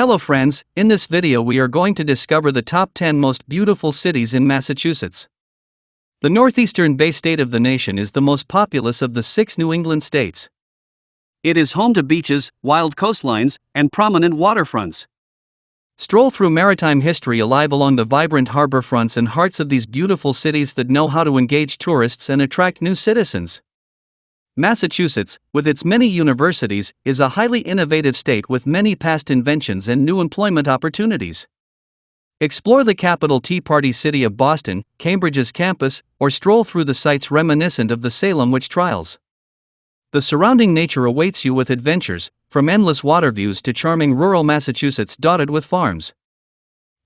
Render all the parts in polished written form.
Hello friends, in this video we are going to discover the top 10 most beautiful cities in Massachusetts. The northeastern Bay State of the nation is the most populous of the 6 New England states. It is home to beaches, wild coastlines, and prominent waterfronts. Stroll through maritime history alive along the vibrant harborfronts and hearts of these beautiful cities that know how to engage tourists and attract new citizens. Massachusetts, with its many universities, is a highly innovative state with many past inventions and new employment opportunities. Explore the capital Tea Party city of Boston, Cambridge's campus, or stroll through the sites reminiscent of the Salem Witch Trials. The surrounding nature awaits you with adventures, from endless water views to charming rural Massachusetts dotted with farms.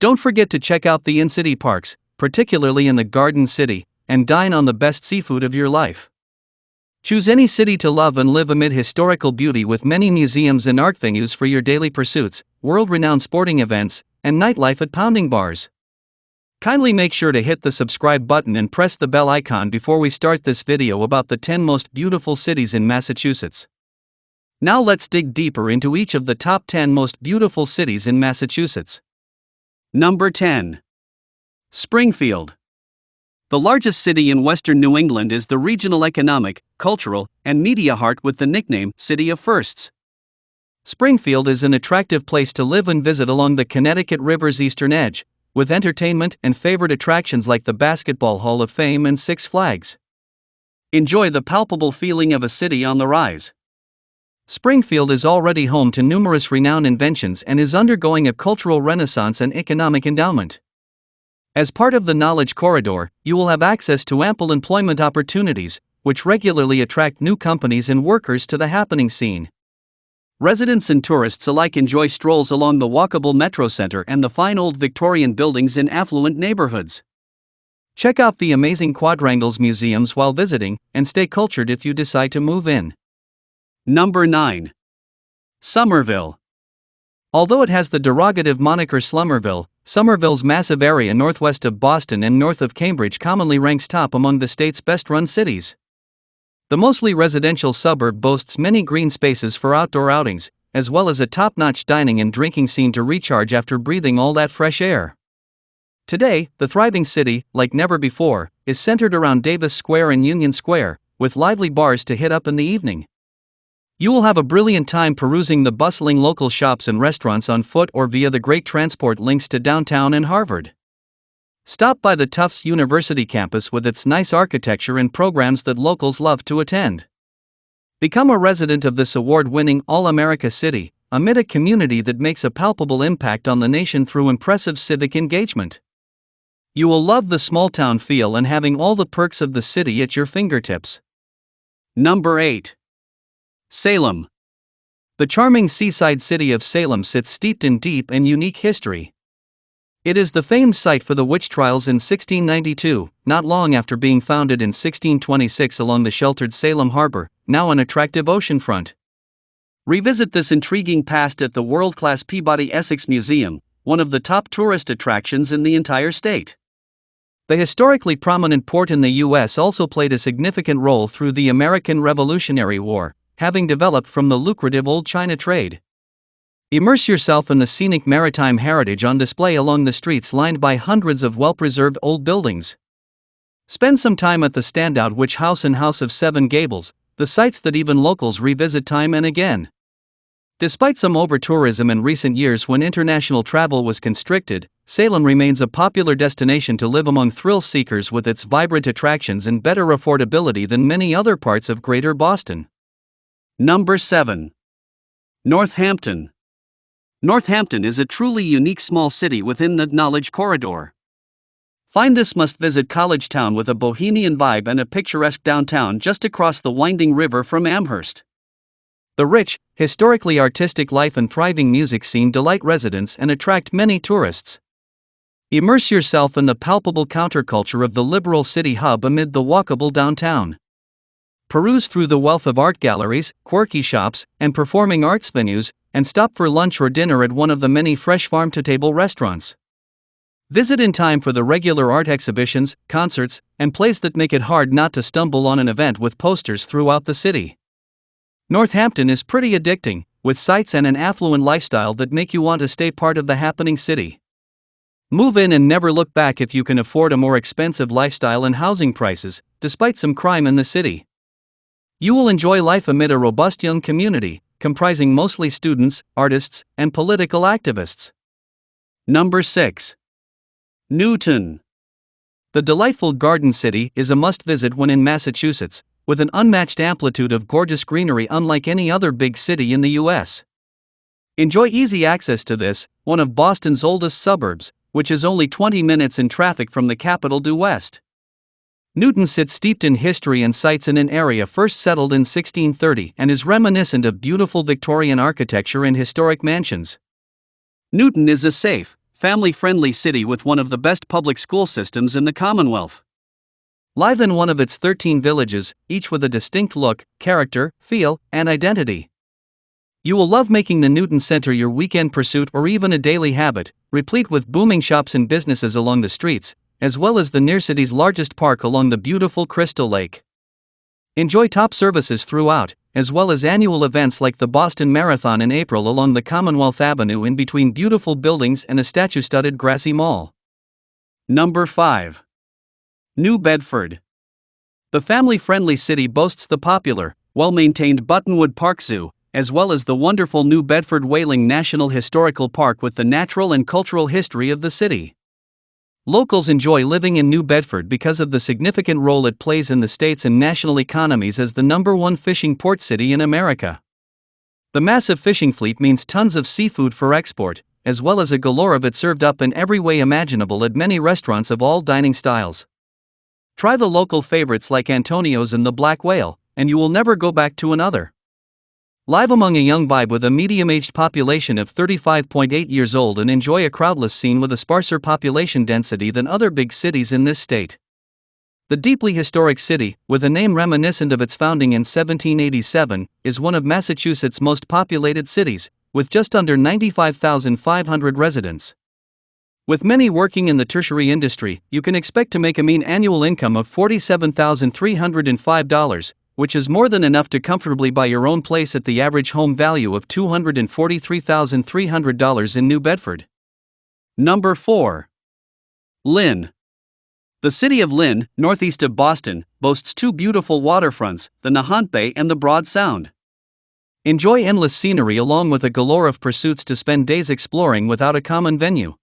Don't forget to check out the in-city parks, particularly in the Garden City, and dine on the best seafood of your life. Choose any city to love and live amid historical beauty with many museums and art venues for your daily pursuits, world-renowned sporting events, and nightlife at pounding bars. Kindly make sure to hit the subscribe button and press the bell icon before we start this video about the 10 most beautiful cities in Massachusetts. Now let's dig deeper into each of the top 10 most beautiful cities in Massachusetts. Number 10. Springfield. The largest city in western New England is the regional economic, cultural, and media heart with the nickname City of Firsts. Springfield is an attractive place to live and visit along the Connecticut River's eastern edge, with entertainment and favorite attractions like the Basketball Hall of Fame and Six Flags. Enjoy the palpable feeling of a city on the rise. Springfield is already home to numerous renowned inventions and is undergoing a cultural renaissance and economic endowment. As part of the Knowledge Corridor, you will have access to ample employment opportunities, which regularly attract new companies and workers to the happening scene. Residents and tourists alike enjoy strolls along the walkable Metro Center and the fine old Victorian buildings in affluent neighborhoods. Check out the amazing quadrangles museums while visiting, and stay cultured if you decide to move in. Number 9. Somerville. Although it has the derogative moniker Slummerville, Somerville's massive area northwest of Boston and north of Cambridge commonly ranks top among the state's best-run cities. The mostly residential suburb boasts many green spaces for outdoor outings, as well as a top-notch dining and drinking scene to recharge after breathing all that fresh air. Today, the thriving city, like never before, is centered around Davis Square and Union Square, with lively bars to hit up in the evening. You will have a brilliant time perusing the bustling local shops and restaurants on foot or via the great transport links to downtown and Harvard. Stop by the Tufts University campus with its nice architecture and programs that locals love to attend. Become a resident of this award-winning All-America city, amid a community that makes a palpable impact on the nation through impressive civic engagement. You will love the small-town feel and having all the perks of the city at your fingertips. Number 8. Salem. The charming seaside city of Salem sits steeped in deep and unique history. It is the famed site for the witch trials in 1692, not long after being founded in 1626 along the sheltered Salem Harbor, now an attractive oceanfront. Revisit this intriguing past at the world-class Peabody Essex Museum, one of the top tourist attractions in the entire state. The historically prominent port in the U.S. also played a significant role through the American Revolutionary War, having developed from the lucrative old China trade. Immerse yourself in the scenic maritime heritage on display along the streets lined by hundreds of well-preserved old buildings. Spend some time at the standout Witch House and House of Seven Gables, the sites that even locals revisit time and again. Despite some over-tourism in recent years when international travel was constricted, Salem remains a popular destination to live among thrill seekers with its vibrant attractions and better affordability than many other parts of Greater Boston. Number 7. Northampton. Northampton is a truly unique small city within the Knowledge Corridor. Find this must-visit college town with a bohemian vibe and a picturesque downtown just across the winding river from Amherst. The rich, historically artistic life and thriving music scene delight residents and attract many tourists. Immerse yourself in the palpable counterculture of the liberal city hub amid the walkable downtown. Peruse through the wealth of art galleries, quirky shops, and performing arts venues, and stop for lunch or dinner at one of the many fresh farm-to-table restaurants. Visit in time for the regular art exhibitions, concerts, and plays that make it hard not to stumble on an event with posters throughout the city. Northampton is pretty addicting, with sights and an affluent lifestyle that make you want to stay part of the happening city. Move in and never look back if you can afford a more expensive lifestyle and housing prices, despite some crime in the city. You will enjoy life amid a robust young community, comprising mostly students, artists, and political activists. Number 6. Newton. The delightful Garden City is a must-visit when in Massachusetts, with an unmatched amplitude of gorgeous greenery unlike any other big city in the U.S. Enjoy easy access to this, one of Boston's oldest suburbs, which is only 20 minutes in traffic from the capital due west. Newton sits steeped in history and sites in an area first settled in 1630 and is reminiscent of beautiful Victorian architecture and historic mansions. Newton is a safe, family-friendly city with one of the best public school systems in the Commonwealth. Live in one of its 13 villages, each with a distinct look, character, feel, and identity. You will love making the Newton Center your weekend pursuit or even a daily habit, replete with booming shops and businesses along the streets, as well as the near city's largest park along the beautiful Crystal Lake. Enjoy top services throughout, as well as annual events like the Boston Marathon in April along the Commonwealth Avenue in between beautiful buildings and a statue-studded grassy mall. Number 5. New Bedford. The family-friendly city boasts the popular, well-maintained Buttonwood Park Zoo, as well as the wonderful New Bedford Whaling National Historical Park with the natural and cultural history of the city. Locals enjoy living in New Bedford because of the significant role it plays in the state's and national economies as the #1 fishing port city in America. The massive fishing fleet means tons of seafood for export, as well as a galore of it served up in every way imaginable at many restaurants of all dining styles. Try the local favorites like Antonio's and the Black Whale, and you will never go back to another. Live among a young vibe with a medium-aged population of 35.8 years old and enjoy a crowdless scene with a sparser population density than other big cities in this state. The deeply historic city, with a name reminiscent of its founding in 1787, is one of Massachusetts' most populated cities, with just under 95,500 residents. With many working in the tertiary industry, you can expect to make a mean annual income of $47,305, which is more than enough to comfortably buy your own place at the average home value of $243,300 in New Bedford. Number 4. Lynn. The city of Lynn, northeast of Boston, boasts two beautiful waterfronts, the Nahant Bay and the Broad Sound. Enjoy endless scenery along with a galore of pursuits to spend days exploring without a common venue.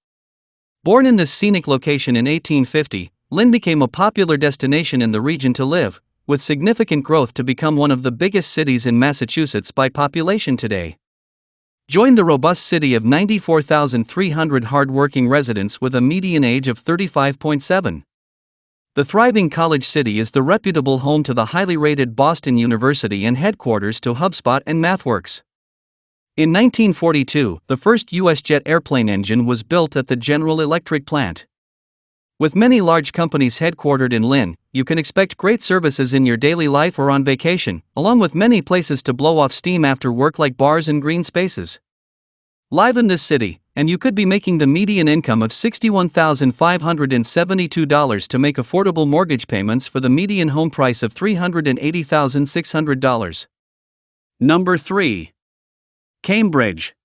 Born in this scenic location in 1850, Lynn became a popular destination in the region to live, with significant growth to become one of the biggest cities in Massachusetts by population today. Join the robust city of 94,300 hard-working residents with a median age of 35.7. The thriving college city is the reputable home to the highly rated Boston University and headquarters to HubSpot and MathWorks. In 1942, the first U.S. jet airplane engine was built at the General Electric plant. With many large companies headquartered in Lynn, you can expect great services in your daily life or on vacation, along with many places to blow off steam after work like bars and green spaces. Live in this city, and you could be making the median income of $61,572 to make affordable mortgage payments for the median home price of $380,600. Number 3. Cambridge.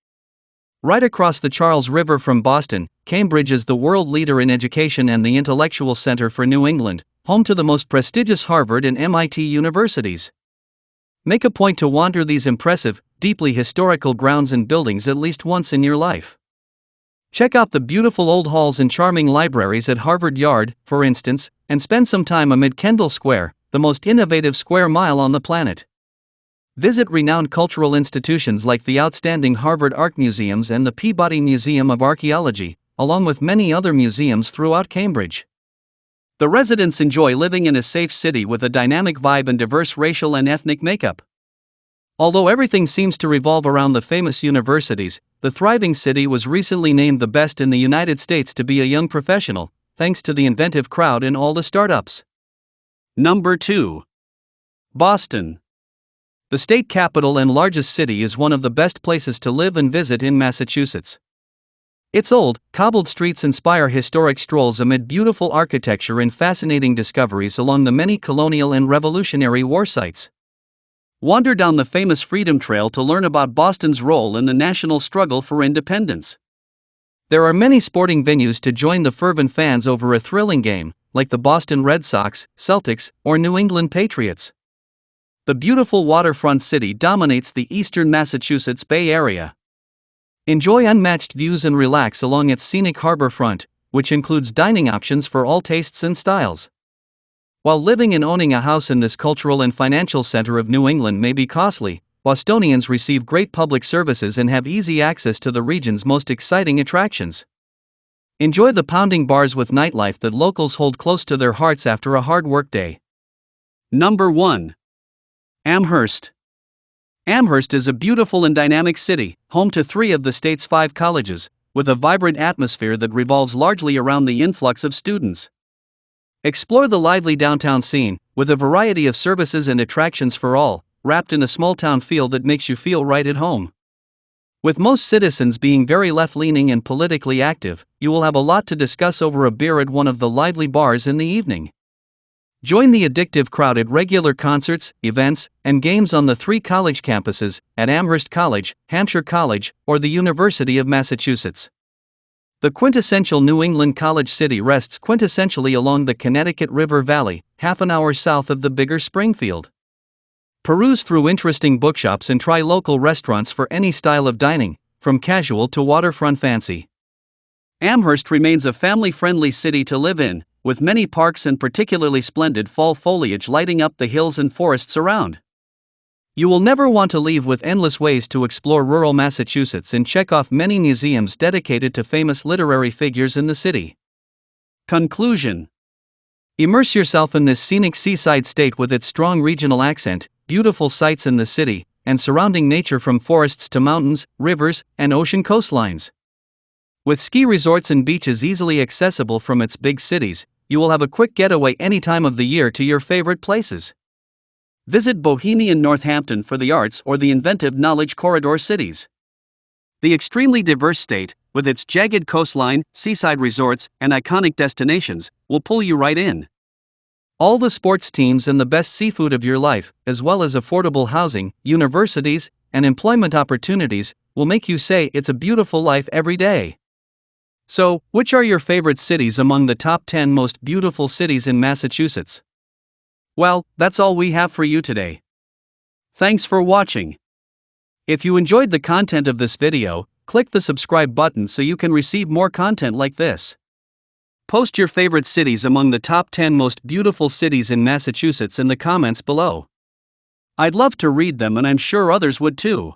Right across the Charles River from Boston, Cambridge is the world leader in education and the intellectual center for New England, home to the most prestigious Harvard and MIT universities. Make a point to wander these impressive, deeply historical grounds and buildings at least once in your life. Check out the beautiful old halls and charming libraries at Harvard Yard, for instance, and spend some time amid Kendall Square, the most innovative square mile on the planet. Visit renowned cultural institutions like the outstanding Harvard Art Museums and the Peabody Museum of Archaeology, along with many other museums throughout Cambridge. The residents enjoy living in a safe city with a dynamic vibe and diverse racial and ethnic makeup. Although everything seems to revolve around the famous universities, the thriving city was recently named the best in the United States to be a young professional, thanks to the inventive crowd in all the startups. Number 2. Boston. The state capital and largest city is one of the best places to live and visit in Massachusetts. Its old, cobbled streets inspire historic strolls amid beautiful architecture and fascinating discoveries along the many colonial and Revolutionary War sites. Wander down the famous Freedom Trail to learn about Boston's role in the national struggle for independence. There are many sporting venues to join the fervent fans over a thrilling game, like the Boston Red Sox, Celtics, or New England Patriots. The beautiful waterfront city dominates the eastern Massachusetts Bay Area. Enjoy unmatched views and relax along its scenic harborfront, which includes dining options for all tastes and styles. While living and owning a house in this cultural and financial center of New England may be costly, Bostonians receive great public services and have easy access to the region's most exciting attractions. Enjoy the pounding bars with nightlife that locals hold close to their hearts after a hard workday. Number 1. Amherst. Amherst is a beautiful and dynamic city, home to 3 of the state's 5 colleges, with a vibrant atmosphere that revolves largely around the influx of students. Explore the lively downtown scene, with a variety of services and attractions for all, wrapped in a small-town feel that makes you feel right at home. With most citizens being very left-leaning and politically active, you will have a lot to discuss over a beer at one of the lively bars in the evening. Join the addictive crowd at regular concerts, events, and games on the 3 college campuses, at Amherst College, Hampshire College, or the University of Massachusetts. The quintessential New England college city rests quintessentially along the Connecticut River Valley, half an hour south of the bigger Springfield. Peruse through interesting bookshops and try local restaurants for any style of dining, from casual to waterfront fancy. Amherst remains a family-friendly city to live in, with many parks and particularly splendid fall foliage lighting up the hills and forests around. You will never want to leave with endless ways to explore rural Massachusetts and check off many museums dedicated to famous literary figures in the city. Conclusion. Immerse yourself in this scenic seaside state with its strong regional accent, beautiful sights in the city, and surrounding nature from forests to mountains, rivers, and ocean coastlines. With ski resorts and beaches easily accessible from its big cities, you will have a quick getaway any time of the year to your favorite places. Visit Bohemian Northampton for the arts or the inventive knowledge corridor cities. The extremely diverse state, with its jagged coastline, seaside resorts, and iconic destinations, will pull you right in. All the sports teams and the best seafood of your life, as well as affordable housing, universities, and employment opportunities, will make you say it's a beautiful life every day. So, which are your favorite cities among the top 10 most beautiful cities in Massachusetts? Well, that's all we have for you today. Thanks for watching. If you enjoyed the content of this video, click the subscribe button so you can receive more content like this. Post your favorite cities among the top 10 most beautiful cities in Massachusetts in the comments below. I'd love to read them and I'm sure others would too.